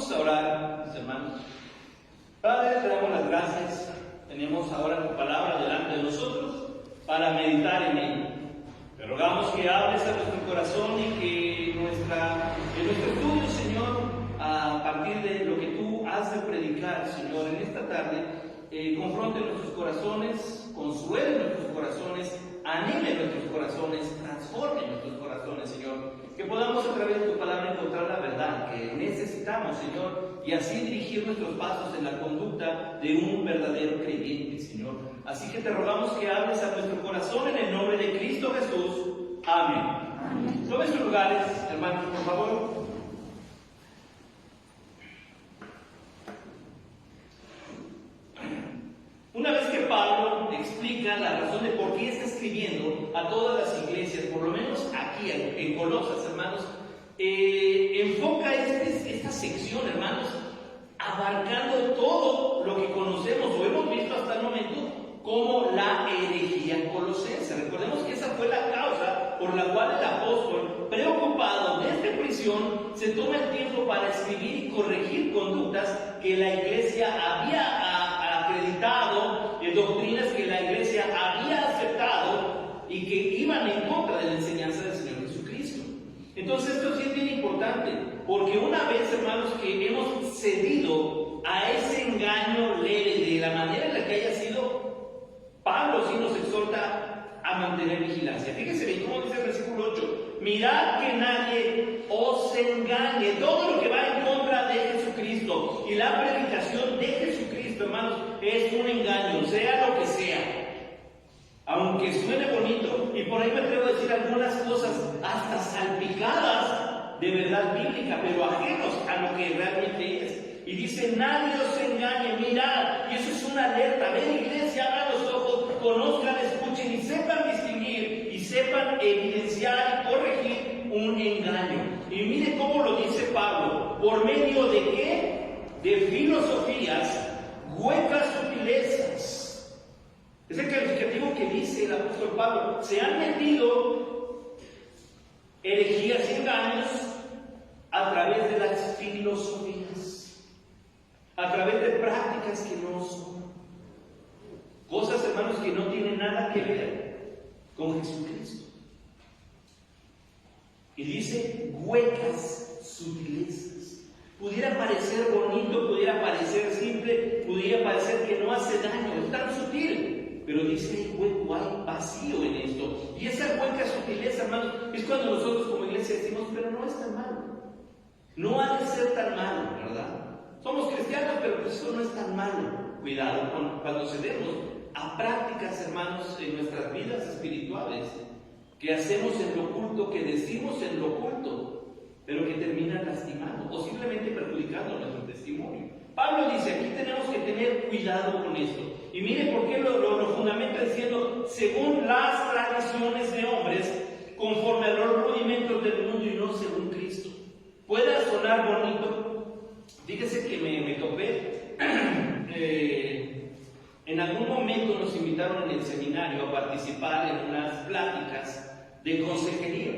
Vamos a orar, mis hermanos. Padre, te damos las gracias. Tenemos ahora tu palabra delante de nosotros para meditar en ella. Te rogamos que hables a nuestro corazón y que en nuestro estudio, Señor, a partir de lo que tú has de predicar, Señor, en esta tarde, confronte nuestros corazones, consuele nuestros corazones, anime nuestros corazones, transforme nuestros corazones, Señor. Que podamos a través de tu palabra encontrar la verdad que necesitamos, Señor, y así dirigir nuestros pasos en la conducta de un verdadero creyente, Señor. Así que te rogamos que hables a nuestro corazón en el nombre de Cristo Jesús. Amén. Amén. Tomen sus lugares, hermanos, por favor. Una vez que Pablo explica la razón de por qué está escribiendo a todas las iglesias, por lo menos aquí en Colosas, hermanos, enfoca esta sección, hermanos, abarcando todo lo que conocemos o hemos visto hasta el momento como la herejía colosense. Recordemos que esa fue la causa por la cual el apóstol, preocupado desde prisión, se toma el tiempo para escribir y corregir conductas que la iglesia había acreditado, doctrinas que la iglesia había aceptado y que iban en contra de la enseñanza del Señor Jesucristo. Entonces esto sí es bien importante, porque una vez, hermanos, que hemos cedido a ese engaño leve de la manera en la que haya sido, Pablo sí nos exhorta a mantener vigilancia. Fíjense bien cómo dice el versículo 8: mirad que nadie os engañe. Todo lo que va en contra de Jesucristo y la predicación de Jesucristo, hermanos, es un engaño, sea lo que sea. Aunque suene bonito, y por ahí me atrevo a decir algunas cosas hasta salpicadas de verdad bíblica, pero ajenos a lo que realmente es. Y dice: nadie os engañe, mirad. Y eso es una alerta. Ven, iglesia, abran los ojos, conozcan, escuchen y sepan distinguir y sepan evidenciar y corregir un engaño. Y mire cómo lo dice Pablo: ¿por medio de qué? De filosofías, huecas sutilezas. Es el calificativo que dice el apóstol Pablo. Se han metido herejías y engaños a través de las filosofías, a través de prácticas que no son. Cosas, hermanos, que no tienen nada que ver con Jesucristo. Y dice huecas sutilezas. Pudiera parecer bonito, pudiera parecer simple, pudiera parecer que no hace daño, es tan sutil, pero dice: hay hueco, hay vacío en esto. Y esa hueca sutileza, hermanos, es cuando nosotros como iglesia decimos: pero no es tan malo, no ha de ser tan malo, ¿verdad? Somos cristianos, pero pues eso no es tan malo. Cuidado cuando cedemos a prácticas, hermanos, en nuestras vidas espirituales, que hacemos en lo oculto, que decimos en lo oculto, pero que terminan lastimando, posiblemente perjudicando nuestro testimonio. Pablo dice: aquí tenemos que tener cuidado con esto. Y mire por qué lo fundamenta diciendo: según las tradiciones de hombres, conforme a los rudimentos del mundo y no según Cristo. Puede sonar bonito. Fíjese que me topé. En algún momento nos invitaron en el seminario a participar en unas pláticas de consejería.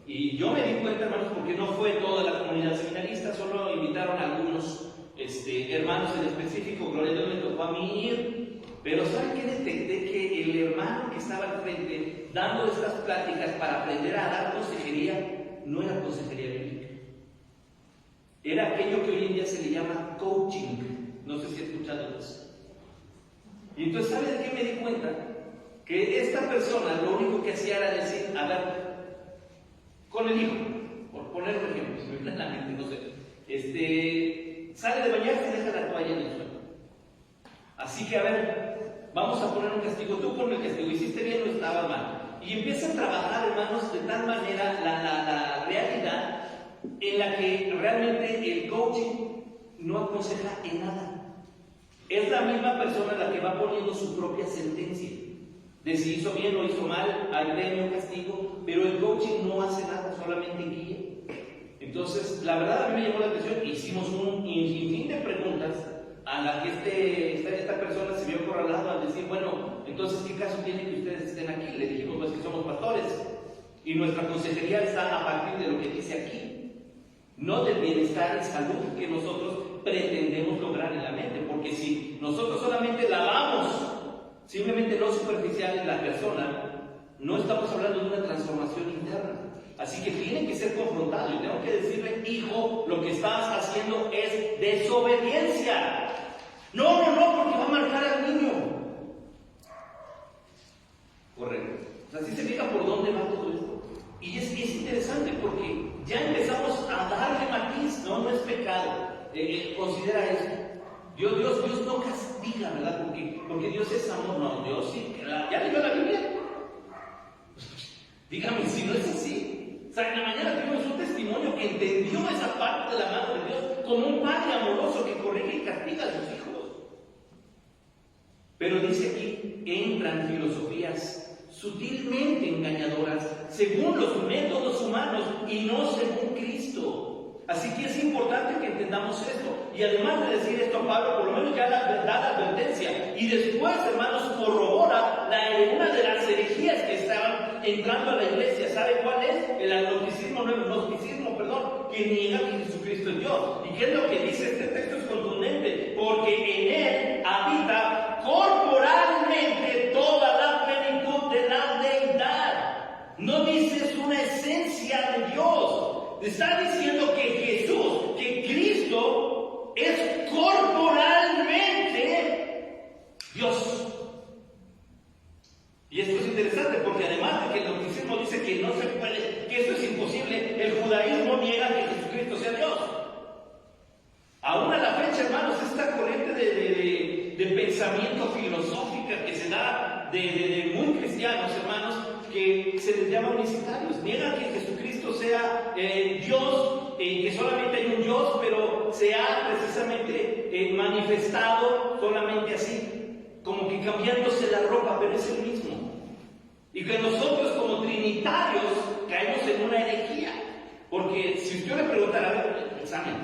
Y yo me di cuenta, hermanos, porque no fue toda la comunidad seminarista, solo invitaron a algunos hermanos en específico. Gloria a Dios, me tocó a mí ir. Pero ¿saben qué? Detecté que el hermano que estaba al frente dando estas pláticas para aprender a dar consejería no era consejería bíblica. Era aquello que hoy en día se le llama coaching. No sé si he escuchado eso. Y entonces, ¿sabe de qué me di cuenta? Que esta persona lo único que hacía era decir: a ver, con el hijo, por poner un ejemplo, si me viene a la mente, no sé, sale de bañarse y deja la toalla en el suelo. Así que, a ver, vamos a poner un castigo. Tú pon el castigo, hiciste bien o estaba mal. Y empieza a trabajar, hermanos, de tal manera la realidad en la que realmente el coaching no aconseja en nada. Es la misma persona la que va poniendo su propia sentencia de si hizo bien o hizo mal, hay premio, castigo, pero el coaching no hace nada, solamente guía. Entonces, la verdad a mí me llamó la atención. Hicimos un sinfín de preguntas a la que esta persona se vio acorralado al decir: bueno, entonces, ¿qué caso tiene que ustedes estén aquí? Le dijimos: pues que somos pastores y nuestra consejería está a partir de lo que dice aquí. no del bienestar y salud que nosotros pretendemos lograr en la mente, porque si nosotros solamente lavamos simplemente lo superficial en la persona, no estamos hablando de una transformación interna. Así que tiene que ser confrontado y tengo que decirle: hijo, lo que estás haciendo es desobediencia. No, porque va a marcar al niño. Correcto. O sea, si se fija por dónde va todo esto. Y es interesante porque ya empezamos a darle matiz. No es pecado. Considera esto. Dios no castiga, ¿verdad? Porque Dios es amor. No, Dios sí. ¿Ya leyó la Biblia? Dígame si no es así. O sea, en la mañana tuvimos un testimonio que entendió esa parte de la mano de Dios como un padre amoroso que corrige y castiga a sus hijos. Pero dice aquí: entran filosofías sutilmente engañadoras según los métodos humanos y no según Cristo. Así que es importante que entendamos esto. Y además de decir esto, Pablo por lo menos ya da la advertencia. Y después, hermanos, corrobora una de las herejías que estaban entrando a la iglesia. ¿Sabe cuál es? El agnosticismo, que niega que Jesucristo es Dios. ¿Y qué es lo que dice este texto? Es contundente. Porque en Él habita corporalmente toda la plenitud de la deidad. No dice es una esencia de Dios. Está diciendo que Jesús, que Cristo es corporalmente Dios. Y esto es interesante porque además de que el gnosticismo dice que no se puede, que eso es imposible, el judaísmo niega que Jesucristo sea Dios. Aún a la fecha, hermanos, esta corriente de pensamiento filosófica que se da de muy cristianos, hermanos, que se les llama unicitarios. Niegan que Jesucristo sea Dios, que solamente hay un Dios, pero se ha precisamente manifestado solamente así, como que cambiándose la ropa, pero es el mismo. Y que nosotros como trinitarios caemos en una herejía. Porque si usted le preguntara, a ver, examen,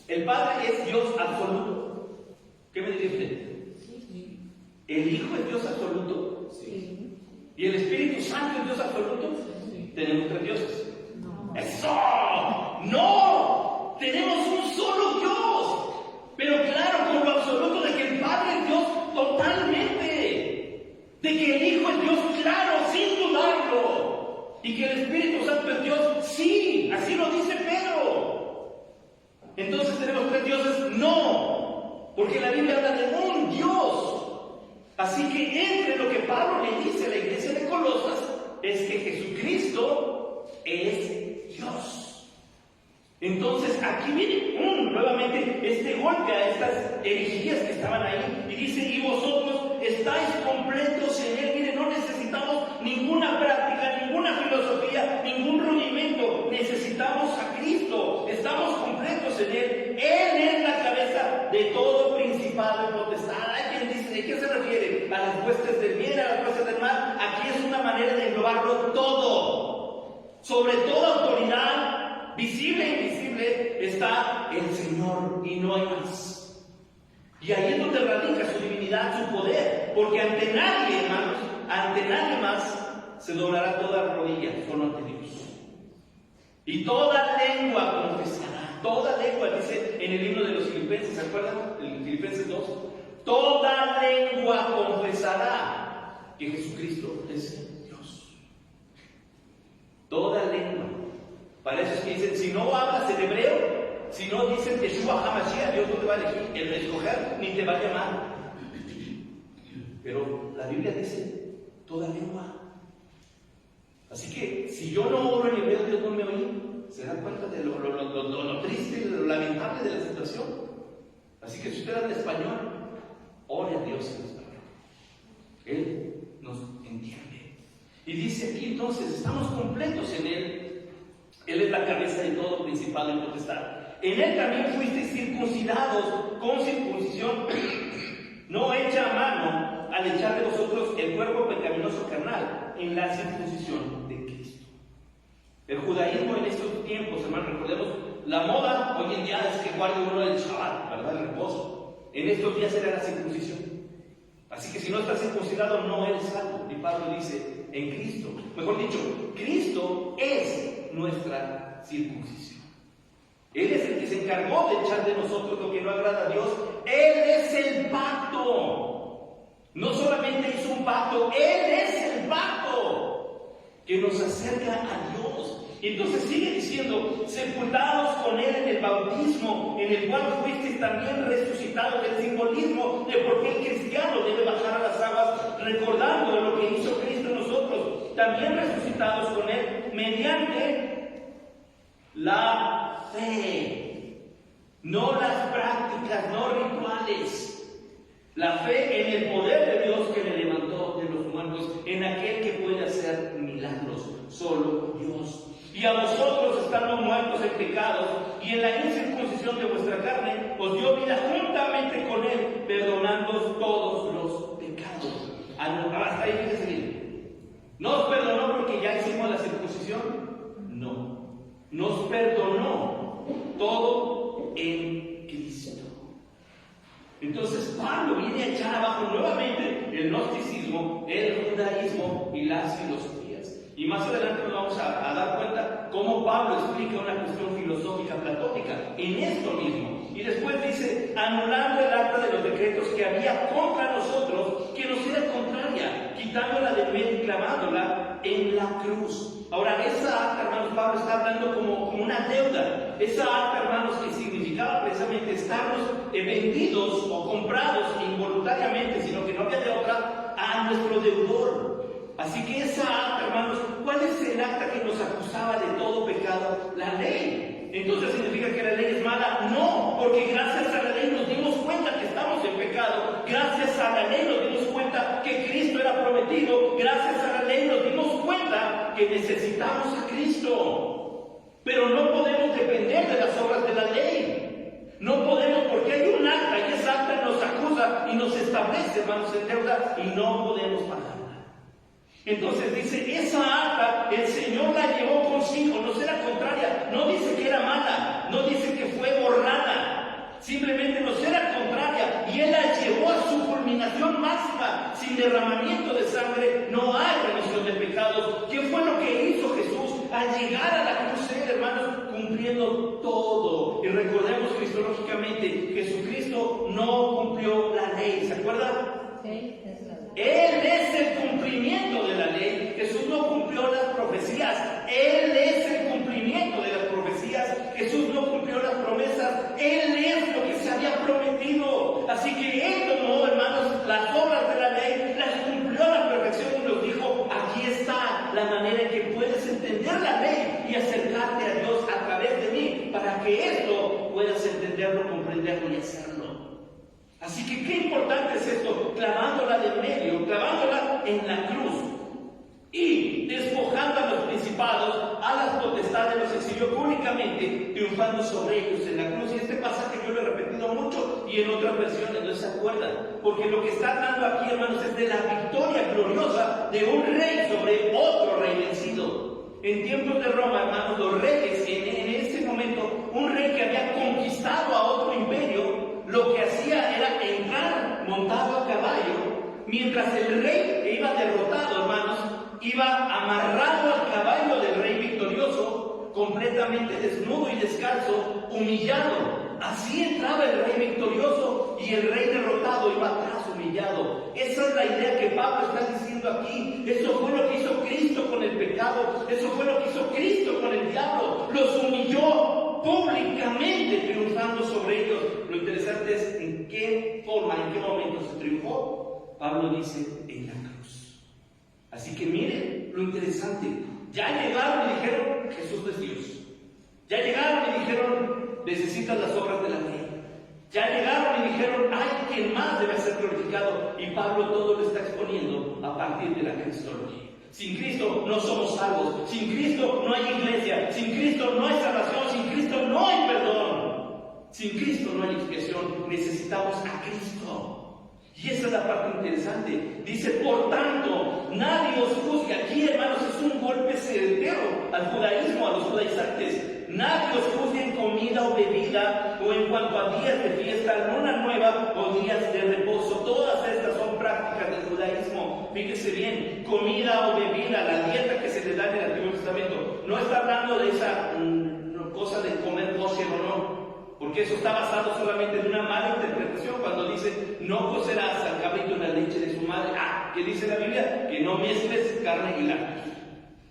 ¿el Padre es Dios absoluto? ¿Qué me diría usted? Sí. ¿El Hijo es Dios absoluto? Sí. ¿Y el Espíritu Santo es Dios absoluto? Sí. ¿Tenemos tres dioses? No. ¡Eso! ¡No! Tenemos un solo Dios. Pero claro, con lo absoluto de que el Padre es Dios totalmente. De que el Hijo es Dios, claro, sin dudarlo. Y que el Espíritu Santo es Dios, sí, así lo dice Pedro. Entonces, ¿tenemos tres dioses? No, porque la Biblia habla de un Dios. Así que entre lo que Pablo le dice a la iglesia de Colosas es que Jesucristo es Dios. Entonces aquí viene nuevamente este golpe a estas herejías que estaban ahí y dice: y vosotros estáis completos en Él. Miren, no necesitamos ninguna práctica, ninguna filosofía, ningún rudimento. Necesitamos a Cristo. Estamos completos en Él. Él es la cabeza de todo principado y potestad. Hay quien dice: ¿de qué se refiere? A las huestes del bien, a las huestes del mal. Aquí es una manera de englobarlo todo. Sobre toda autoridad, visible e invisible, está el Señor y no hay más. Y ahí es donde radica su divinidad, su poder, porque ante nadie, hermanos, ante nadie más se doblará toda rodilla, solo ante Dios. Y toda lengua confesará, toda lengua, dice en el libro de los Filipenses, ¿se acuerdan? En Filipenses 2, toda lengua confesará que Jesucristo es Dios. Toda lengua. Para eso es que dicen: si no hablas en hebreo, si no dicen Yeshua HaMashiach, Dios no te va a elegir, el escoger, ni te va a llamar. Pero la Biblia dice: toda lengua. Así que si yo no oro en hebreo, Dios no me oye. ¿Se dan cuenta de lo triste y lo lamentable de la situación? Así que si usted habla español, ore a Dios en español. Él nos entiende. Y dice aquí entonces: estamos completos en Él. Él es la cabeza de todo principado y potestad. En Él también fuisteis circuncidados con circuncisión no hecha a mano, al echar de vosotros el cuerpo pecaminoso carnal en la circuncisión de Cristo. El judaísmo en estos tiempos, hermanos, recordemos, la moda hoy en día es que guarde uno el Shabbat, ¿verdad? El reposo. En estos días era la circuncisión. Así que si no estás circuncidado, no eres salvo. Y Pablo dice: en Cristo. Mejor dicho, Cristo es nuestra circuncisión. Él es el que se encargó de echar de nosotros lo que no agrada a Dios. Él es el pacto. No solamente hizo un pacto, Él es el pacto que nos acerca a Dios. Entonces sigue diciendo, sepultados con Él en el bautismo, en el cual fuisteis también resucitados, el simbolismo de por qué el cristiano debe bajar a las aguas, recordando lo que hizo Cristo en nosotros, también resucitados con Él, mediante la fe, no las prácticas, no rituales. La fe en el poder de Dios que le levantó de los muertos, en aquel que puede hacer milagros, solo Dios. Y a vosotros, estando muertos en pecados y en la incircuncisión de vuestra carne, os dio vida juntamente con Él, perdonándoos todos los pecados. Hasta ahí fíjense bien. ¿No os perdonó porque ya hicimos la circuncisión? No. Nos perdonó todo en Cristo. Entonces Pablo viene a echar abajo nuevamente el gnosticismo, el judaísmo y las filosofías. Y más adelante nos vamos a dar cuenta cómo Pablo explica una cuestión filosófica platónica en esto mismo. Y después dice, anulando el acta de los decretos que había contra nosotros, que nos era contraria, quitándola de medio y clavándola en la cruz. Ahora, esa acta, hermanos, Pablo está hablando como una deuda. Esa acta, hermanos, que significaba precisamente estarnos vendidos o comprados involuntariamente, sino que no había de otra, a nuestro deudor. Así que esa acta, hermanos, ¿cuál es el acta que nos acusaba de todo pecado? La ley. Entonces, ¿significa que la ley es mala? No, porque gracias a la ley nos dimos cuenta que estamos en pecado. Gracias a la ley nos dimos cuenta que Cristo era prometido. Gracias a la ley nos dimos cuenta que necesitamos a Cristo. Pero no podemos depender de las obras de la ley. No podemos, porque hay un acta y esa acta nos acusa y nos establece, hermanos, en deuda y no podemos pagar. Entonces dice, esa acta el Señor la llevó consigo, no será contraria, no dice que era mala, no dice que fue borrada, simplemente nos era contraria y Él la llevó a su culminación máxima. Sin derramamiento de sangre no hay remisión de pecados. ¿Qué fue lo que hizo Jesús al llegar a la cruz, hermanos? Cumpliendo todo. Y recordemos cristológicamente, Jesucristo no cumplió la ley, ¿se acuerdan? Sí. Él es el cumplimiento de la ley. Jesús no cumplió las profecías. Él es el cumplimiento de las profecías. Jesús no cumplió las promesas. Él es lo que se había prometido. Así que Él tomó, hermanos, las obras de la ley, las cumplió a la perfección y nos dijo, aquí está la manera en que puedes entender la ley y acercarte a Dios a través de mí, para que esto puedas entenderlo, comprenderlo y hacerlo. Así que qué importante es esto, clavándola de medio, clavándola en la cruz y despojando a los principados, a las potestades, los exhibió públicamente, triunfando sobre ellos en la cruz. Y este pasaje yo lo he repetido mucho y en otras versiones no se acuerdan, porque lo que está hablando aquí, hermanos, es de la victoria gloriosa de un rey sobre otro rey vencido. En tiempos de Roma, hermanos, los reyes, en ese momento, un rey que había conquistado a otro imperio, lo que hacía era entrar montado a caballo, mientras el rey iba derrotado, hermanos, iba amarrado al caballo del rey victorioso, completamente desnudo y descalzo, humillado. Así entraba el rey victorioso y el rey derrotado iba atrás humillado. Esa es la idea que Pablo está diciendo aquí. Eso fue lo que hizo Cristo con el pecado. Eso fue lo que hizo Cristo con el diablo. Los humilló públicamente, triunfando sobre ellos. Lo interesante es en qué forma, en qué momento se triunfó. Pablo dice, en la cruz. Así que miren lo interesante. Ya llegaron y dijeron, Jesús no es Dios. Ya llegaron y dijeron, necesitas las obras de la ley. Ya llegaron y dijeron, hay quien más debe ser glorificado. Y Pablo todo lo está exponiendo a partir de la cristología. Sin Cristo no somos salvos. Sin Cristo no hay iglesia. Sin Cristo no hay salvación. Sin Cristo no hay perdón. Sin Cristo no hay expiación. Necesitamos a Cristo. Y esa es la parte interesante. Dice, por tanto, nadie os juzgue. Aquí, hermanos, es un golpe certero al judaísmo, a los judaizantes. Nadie os juzgue en comida o bebida, o en cuanto a días de fiesta, luna nueva o días de reposo. Todas estas son prácticas del judaísmo. Fíjese bien, comida o bebida, la dieta que se le da en el Antiguo Testamento. No está hablando de esa cosa de comer kosher o no porque eso está basado solamente en una mala interpretación cuando dice no cocerás al cabrito en la leche de su madre. ¿Qué dice la Biblia? Que no mezcles carne y lácteos.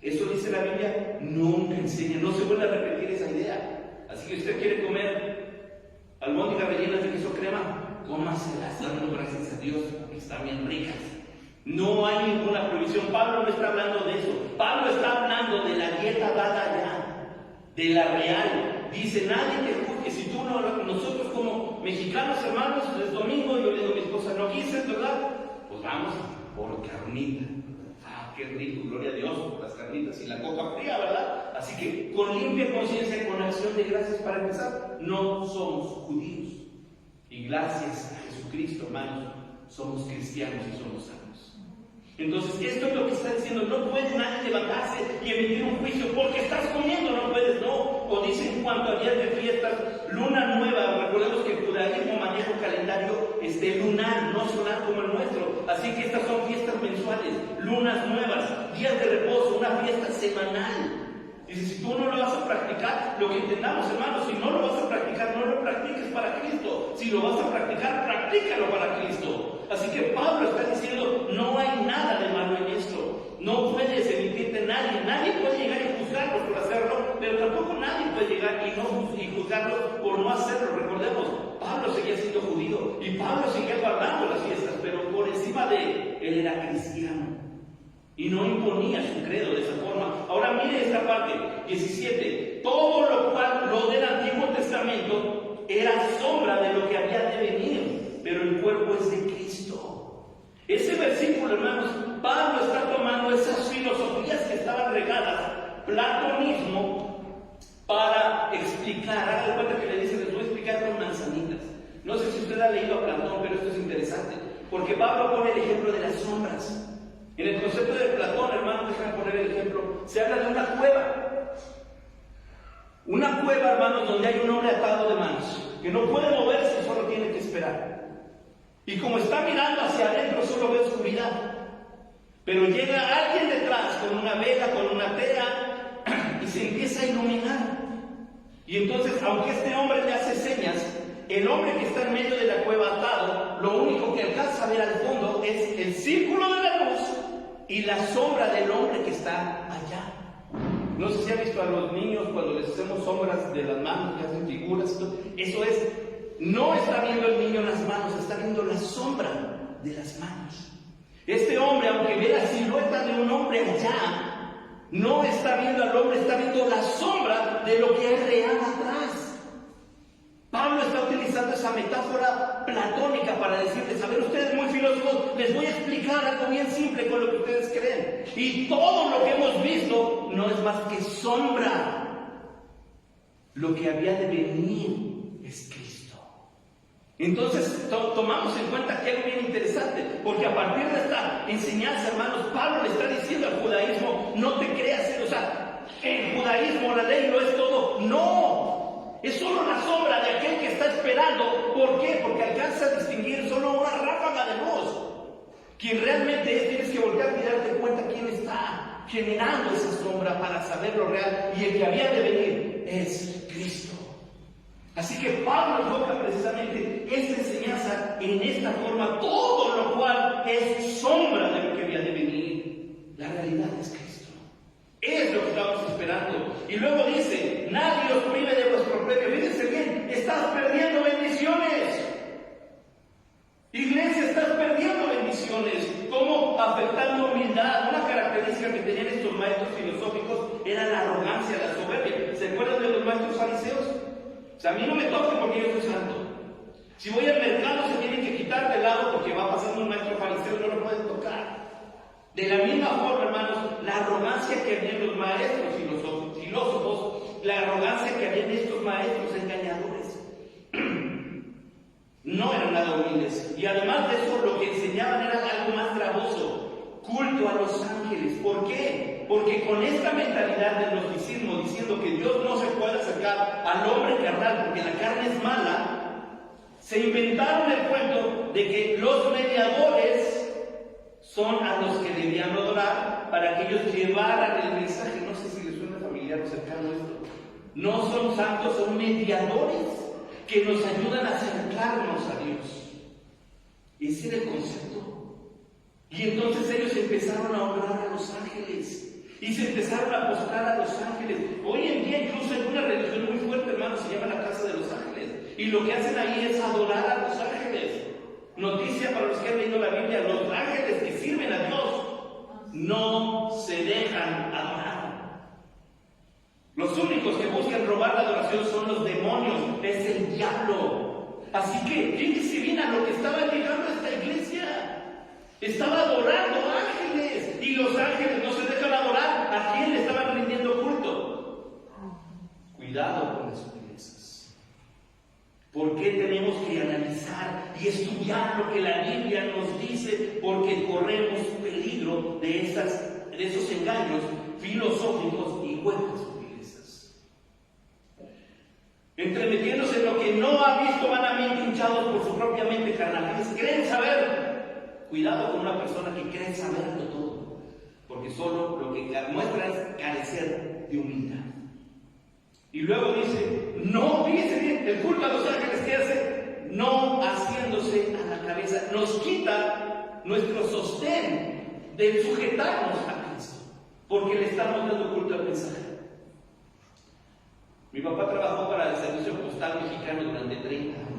Eso dice la Biblia, nunca enseña, no se vuelve a repetir esa idea. Así que usted quiere comer albóndigas rellenas de queso crema, cómaselas, dando gracias a Dios, porque están bien ricas. No hay ninguna prohibición. Pablo no está hablando de eso. Pablo está hablando de la dieta dada ya, de la real. Dice, nadie te juzgue. Si tú no, nosotros como mexicanos, hermanos, es domingo, yo le digo a mi esposa, no quise, ¿verdad? Pues vamos por carnita. Qué rico, gloria a Dios por las carnitas y la coca fría, ¿verdad? Así que con limpia conciencia, con acción de gracias para empezar, no somos judíos. Y gracias a Jesucristo, hermanos, somos cristianos y somos salvos. Entonces, esto es lo que está diciendo. No puede nadie levantarse y emitir un juicio porque estás comiendo, no puedes, no. O dice en cuanto a días de fiestas, luna nueva. Recordemos que el judaísmo maneja un calendario lunar, no solar como el nuestro. Así que estas son fiestas mensuales, lunas nuevas, días de reposo, una fiesta semanal. Dice, si tú no lo vas a practicar, lo que entendamos, hermanos, si no lo vas a practicar, no lo practiques para Cristo. Si lo vas a practicar, practícalo para Cristo. Así que Pablo está diciendo, no hay nada de malo en esto. No puedes emitirte nadie puede llegar y juzgarlo por hacerlo, pero tampoco nadie puede llegar y juzgarlo por no hacerlo. Recordemos, Pablo seguía siendo judío y Pablo seguía guardando las fiestas, pero por encima de él era cristiano. Y no imponía su credo de esa forma. Ahora mire esta parte, 17. Todo lo cual, lo del Antiguo Testamento, era sombra de lo que había de venir, pero el cuerpo es de Cristo. Ese versículo, hermanos, Pablo está tomando esas filosofías que estaban regadas, platonismo, para explicar. Haga cuenta que le dice, les voy a explicar con manzanitas. No sé si usted ha leído a Platón, pero esto es interesante, porque Pablo pone el ejemplo de las sombras. En el concepto de Platón, hermanos, déjenme poner el ejemplo, se habla de una cueva. Una cueva, hermanos, donde hay un hombre atado de manos, que no puede moverse, solo tiene que esperar. Y como está mirando hacia adentro, solo ve oscuridad. Pero llega alguien detrás con una vela, con una tela, y se empieza a iluminar. Y entonces, aunque este hombre le hace señas, el hombre que está en medio de la cueva atado, lo único que alcanza a ver al fondo es el círculo de la luz y la sombra del hombre que está allá. No sé si han visto a los niños cuando les hacemos sombras de las manos, que hacen figuras. Eso es, no está viendo el niño las manos, está viendo la sombra de las manos. Este hombre, aunque ve la silueta de un hombre allá, no está viendo al hombre, está viendo la sombra de lo que es real atrás. Pablo está utilizando esa metáfora platónica para decirles, a ver, ustedes muy filósofos, les voy a explicar algo bien simple con lo que ustedes creen. Y todo lo que hemos visto no es más que sombra. Lo que había de venir es Cristo. Entonces, tomamos en cuenta que algo bien interesante, porque a partir de esta enseñanza, hermanos, Pablo le está diciendo al judaísmo, no te creas, o sea, el judaísmo, la ley no es todo, no. Es solo la sombra de aquel que está esperando. ¿Por qué? Porque alcanza a distinguir solo una ráfaga de luz. Quien realmente es, tienes que volver a darte cuenta quién está generando esa sombra para saber lo real. Y el que había de venir es Cristo. Así que Pablo enfoca precisamente esta enseñanza en esta forma, todo lo cual es sombra de lo que había de venir. La realidad es Cristo. Es lo que estamos esperando. Y luego dice, nadie os prive de vuestro premio. Fíjense bien, estás perdiendo bendiciones. Iglesia, estás perdiendo bendiciones. ¿Cómo? Afectando humildad. Una característica que tenían estos maestros filosóficos era la arrogancia, la soberbia. ¿Se acuerdan de los maestros fariseos? O sea, a mí no me toquen porque yo soy santo. Si voy al mercado se tienen que quitar de lado porque va pasando un maestro fariseo y no lo pueden tocar. De la misma forma, hermanos, la arrogancia que había en los maestros filósofos, la arrogancia que había en estos maestros engañadores, no eran nada humildes. Y además de eso, lo que enseñaban era algo más gravoso, culto a los ángeles. ¿Por qué? Porque con esta mentalidad del gnosticismo, diciendo que Dios no se puede acercar al hombre carnal porque la carne es mala, se inventaron el cuento de que los mediadores son a los que debían adorar para que ellos llevaran el mensaje. No sé si les suena familiar o cercano esto. No son santos, son mediadores que nos ayudan a acercarnos a Dios. Ese era el concepto. Y entonces ellos empezaron a honrar a los ángeles. Y se empezaron a postrar a los ángeles. Hoy en día incluso hay una religión muy fuerte, hermano, se llama la Casa de los Ángeles. Y lo que hacen ahí es adorar a los ángeles. Noticia para los que han leído la Biblia: los ángeles que sirven a Dios no se dejan adorar. Los únicos que buscan robar la adoración son los demonios, es el diablo. Así que fíjense bien a lo que estaba llegando a esta iglesia. Estaba adorando ángeles, y los ángeles no se dejan adorar. ¿A quién le estaban rindiendo culto? Cuidado con las sutilezas. ¿Por qué tenemos que analizar y estudiar lo que la Biblia nos dice? Porque corremos peligro de esos engaños filosóficos y huecas sutilezas. Entremetiéndose en lo que no ha visto, vanamente hinchados por su propia mente carnal. Creen saber. Cuidado con una persona que cree saberlo todo, porque solo lo que muestra es carecer de humildad. Y luego dice, no, fíjense bien, el culto a los ángeles, ¿qué hace? No haciéndose a la cabeza, nos quita nuestro sostén de sujetarnos a Cristo, porque le estamos dando culto al mensajero. Mi papá trabajó para el Servicio Postal Mexicano durante 30 años.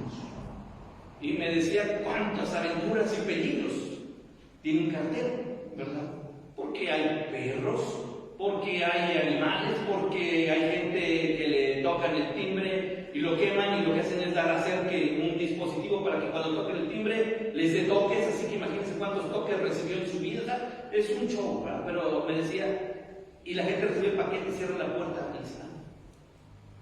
Y me decía cuántas aventuras y peligros tiene un cartero, ¿verdad? Porque hay perros, porque hay animales, porque hay gente que le tocan el timbre y lo queman, y lo que hacen es dar a hacer que un dispositivo para que cuando toquen el timbre les dé toques. Así que imagínense cuántos toques recibió en su vida. Es un show, ¿verdad? Pero me decía, y la gente recibe el paquete y cierra la puerta al instante.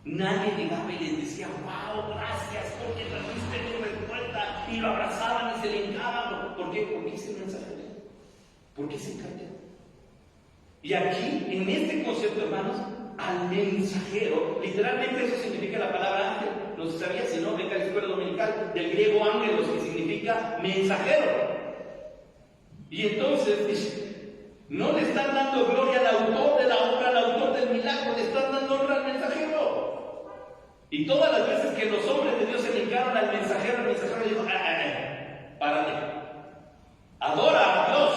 Nadie llegaba y les decía, wow, gracias porque trajiste tu respuesta, y lo abrazaban y se le hincaban. ¿Por qué? Porque es el mensajero. Porque es el cartero. Y aquí, en este concepto, hermanos, al mensajero, literalmente eso significa la palabra ángel. No se sabía, si no, venga a la escuela dominical, del griego ángelos, que significa mensajero. Y entonces dice, no le están dando gloria al autor de la obra, al autor del milagro, le están dando honra al mensajero. Y todas las veces que los hombres de Dios se hincaron al mensajero, el mensajero dijo, párate, adora a Dios,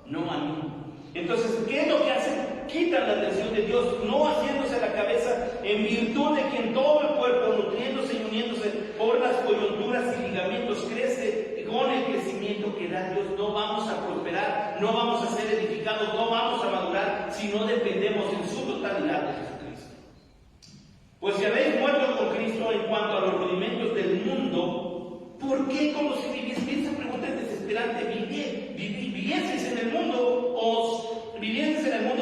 no a mí. Entonces, ¿qué es lo que hacen? Quitan la atención de Dios, no haciéndose la cabeza, en virtud de que en todo el cuerpo, nutriéndose y uniéndose por las coyunturas y ligamentos, crece con el crecimiento que da Dios. No vamos a prosperar, no vamos a ser edificados, no vamos a madurar si no dependemos en su totalidad de Jesucristo. Pues si habéis muerto con Cristo en cuanto a los rudimentos del mundo, ¿por qué como si viviesen? Esa pregunta es desesperante. ¿Vivieseis en el mundo,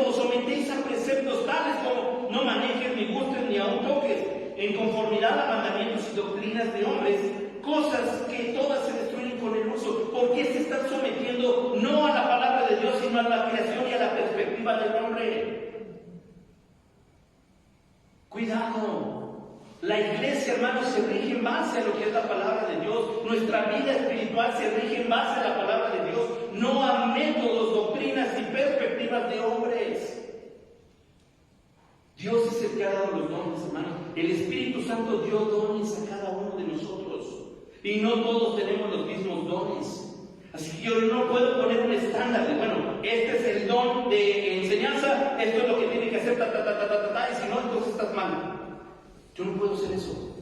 os sometéis a preceptos tales como no manejes, ni gustes, ni aun toques, en conformidad a mandamientos y doctrinas de hombres, cosas que todas se destruyen con el uso? ¿Por qué se están sometiendo no a la palabra de Dios, sino a la creación y a la perspectiva del hombre? Cuidado. La iglesia, hermanos, se rige en base a lo que es la palabra de Dios. Nuestra vida espiritual se rige en base a la palabra de Dios, no a métodos, doctrinas y perspectivas de hombres. Dios es el que ha dado los dones, hermanos. El Espíritu Santo dio dones a cada uno de nosotros, y no todos tenemos los mismos dones. Así que yo no puedo poner un estándar de, bueno, este es el don de enseñanza, esto es lo que tiene que hacer, y si no, entonces estás mal. Yo no puedo hacer eso.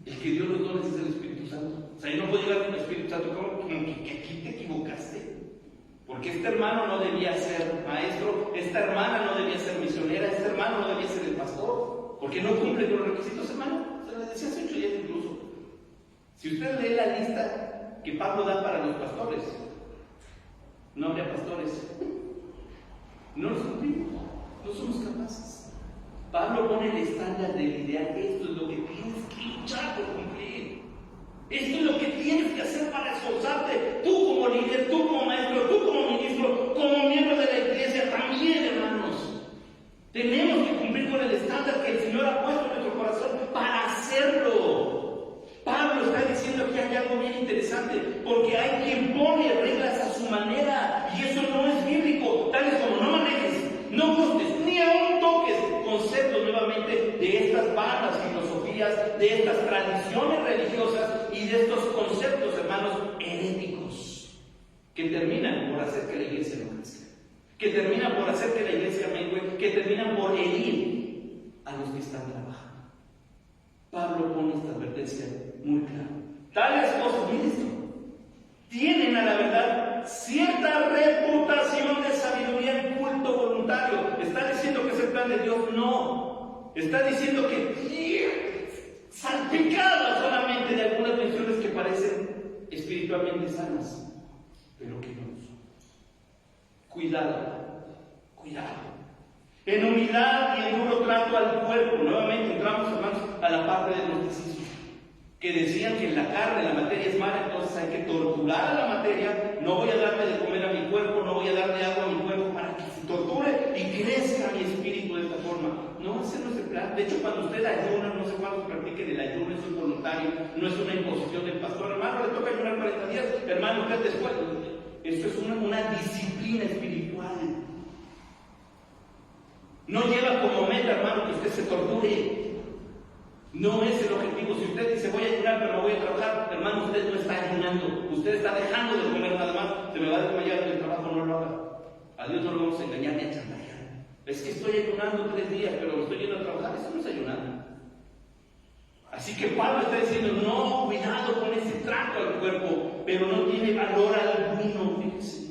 El que dio los dones es el Espíritu Santo. O sea, yo no puedo llegar con el Espíritu Santo como que aquí te equivocaste. Porque este hermano no debía ser maestro, esta hermana no debía ser misionera, este hermano no debía ser el pastor, porque no cumple con los requisitos, hermano. Se lo decía hace 8 días incluso. Si usted lee la lista que Pablo da para los pastores, no habría pastores. No los cumplimos, no somos capaces. Pablo pone el estándar del ideal. Esto es lo que tienes que luchar por cumplir. Esto es lo que tienes que hacer para esforzarte. Tú como líder, tú como maestro, tú como ministro, como miembro de la iglesia también, hermanos. Tenemos que cumplir con el estándar que el Señor ha puesto en nuestro corazón para hacerlo. Pablo está diciendo que hay algo bien interesante, porque hay quien pone reglas a su manera, y eso no es bíblico, tales como no manejes, no gustes, ni aún toques. Conceptos nuevamente de estas vanas filosofías de estas tradiciones religiosas y de estos conceptos, hermanos, heréticos, que terminan por hacer que la iglesia no crezca, que terminan por hacer que la iglesia mengue, que terminan por herir a los que están trabajando. Pablo pone esta advertencia muy clara. Tales cosas, miren esto, tienen a la verdad cierta reputación de sabiduría en culto voluntario. ¿Está diciendo que es el plan de Dios? No. Está diciendo que salpicada solamente de algunas menciones que parecen espiritualmente sanas, pero que no lo son. Cuidado, cuidado. En humildad y en duro trato al cuerpo. Nuevamente entramos, hermanos, a la parte del gnosticismo, que decían que la carne, la materia es mala, entonces hay que torturar a la materia. No voy a darle de comer a mi cuerpo, no voy a darle agua a mi cuerpo para que se torture y crezca mi espíritu de esta forma. No, ese no es el plan. De hecho, cuando usted ayuna, no sé cuántos practiquen el ayuno, eso es voluntario, no es una imposición del pastor. Hermano, le toca ayunar 40 días, hermano, usted después. Esto es una disciplina espiritual. No lleva como meta, hermano, que usted se torture. No es el objetivo. Si usted dice voy a ayunar pero no voy a trabajar, hermano, usted no está ayunando. Usted está dejando de comer nada más. Se me va a desmayar en el trabajo, no lo haga. A Dios no lo vamos a engañar ni a chantajear. Es que estoy ayunando 3 días, pero estoy yendo a trabajar. Eso no es ayunar. Así que Pablo está diciendo, no, cuidado con ese trato al cuerpo, pero no tiene valor alguno. Fíjense.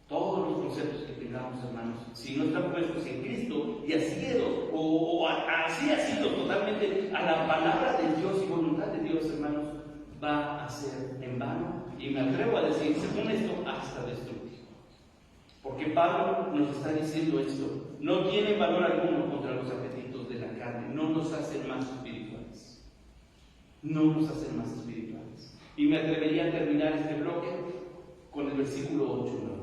Todos los conceptos que tengamos, hermanos, si no están puestos en Cristo y asidos, o así asidos totalmente a la palabra de Dios y voluntad de Dios, hermanos, va a ser en vano. Y me atrevo a decir, según esto, hasta destructivo. Porque Pablo nos está diciendo esto, no tiene valor alguno contra los apetitos de la carne, no nos hacen más espirituales. No nos hacen más espirituales. Y me atrevería a terminar este bloque con el versículo 8 nuevamente.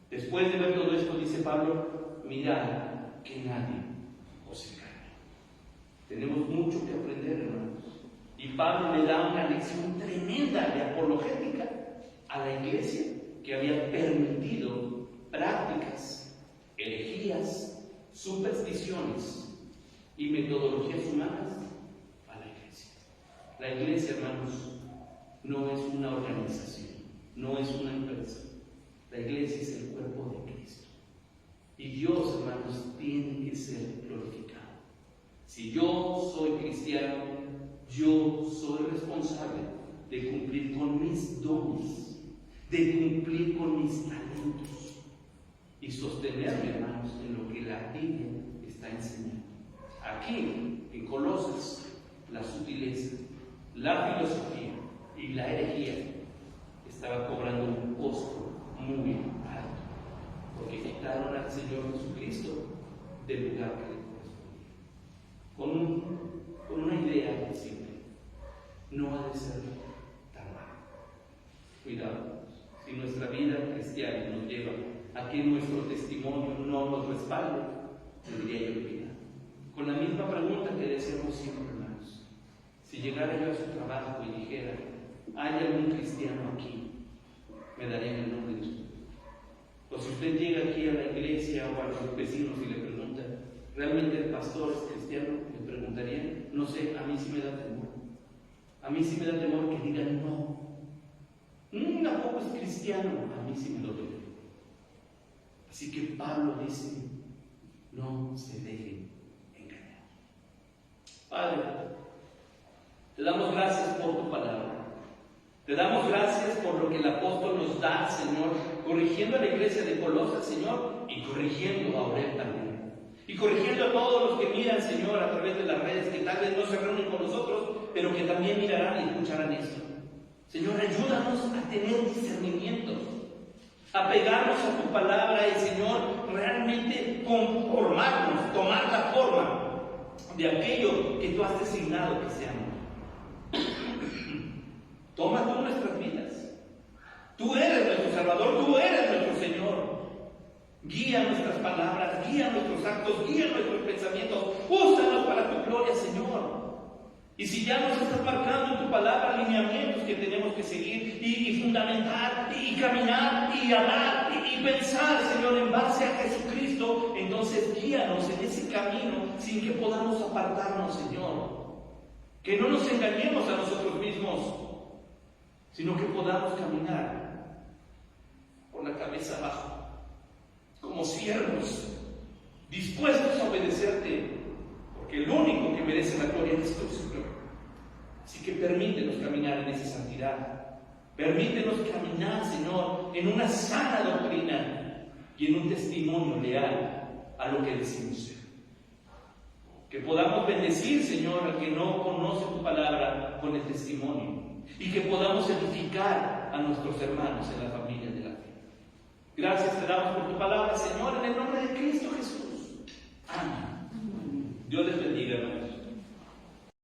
Después de ver todo esto, dice Pablo, mirad que nadie os engañe. Tenemos mucho que aprender, hermanos. Y Pablo le da una lección tremenda de apologética a la iglesia que había permitido prácticas, herejías, supersticiones y metodologías humanas a la iglesia. La iglesia, hermanos, no es una organización, no es una empresa. La iglesia es el cuerpo de Cristo. Y Dios, hermanos, tiene que ser glorificado. Si yo soy cristiano, yo soy responsable de cumplir con mis dones, de cumplir con mis talentos y sostenerme, hermanos, en lo que la Biblia está enseñando. Aquí, en Colosas, la sutileza, la filosofía y la herejía estaba cobrando un costo muy alto, porque quitaron al Señor Jesucristo del lugar que le correspondía. Con una idea simple, no ha de ser tan malo. Cuidado, si nuestra vida cristiana nos lleva a que nuestro testimonio no nos respalde, tendría yo cuidado. Con la misma pregunta que decimos siempre, hermanos, si llegara yo a su trabajo y dijera, ¿hay algún cristiano aquí?, me darían el nombre de usted. O si usted llega aquí a la iglesia o a los vecinos y le pregunta, ¿realmente el pastor es cristiano?, le preguntarían, no sé, a mí sí me da temor. A mí sí me da temor que digan no. Tampoco es cristiano, a mí sí me lo duele. Así que Pablo dice, no se dejen engañar. Padre, te damos gracias por tu palabra. Te damos gracias por lo que el apóstol nos da, Señor, corrigiendo a la iglesia de Colosas, Señor, y corrigiendo a Aurel también. Y corrigiendo a todos los que miran, Señor, a través de las redes, que tal vez no se reúnen con nosotros, pero que también mirarán y escucharán esto. Señor, ayúdanos a tener discernimiento, a pegarnos a tu palabra y, Señor, realmente conformarnos, tomar la forma de aquello que tú has designado que seamos. Toma tú nuestras vidas. Tú eres nuestro Salvador, tú eres nuestro Señor. Guía nuestras palabras, guía nuestros actos, guía nuestros pensamientos. Úsanos para tu gloria, Señor. Y si ya nos estás marcando en tu palabra lineamientos que tenemos que seguir y fundamentar y caminar y hablar y pensar, Señor, en base a Jesucristo, entonces guíanos en ese camino sin que podamos apartarnos, Señor. Que no nos engañemos a nosotros mismos, sino que podamos caminar con la cabeza abajo, como siervos, dispuestos a obedecerte, porque el único que merece la gloria es tu Señor. Así que permítenos caminar en esa santidad. Permítenos caminar, Señor, en una sana doctrina y en un testimonio leal a lo que decimos ser. Que podamos bendecir, Señor, al que no conoce tu palabra con el testimonio, y que podamos edificar a nuestros hermanos en la familia de la fe. Gracias te damos por tu palabra, Señor, en el nombre de Cristo Jesús. Amén. Dios les bendiga, hermanos.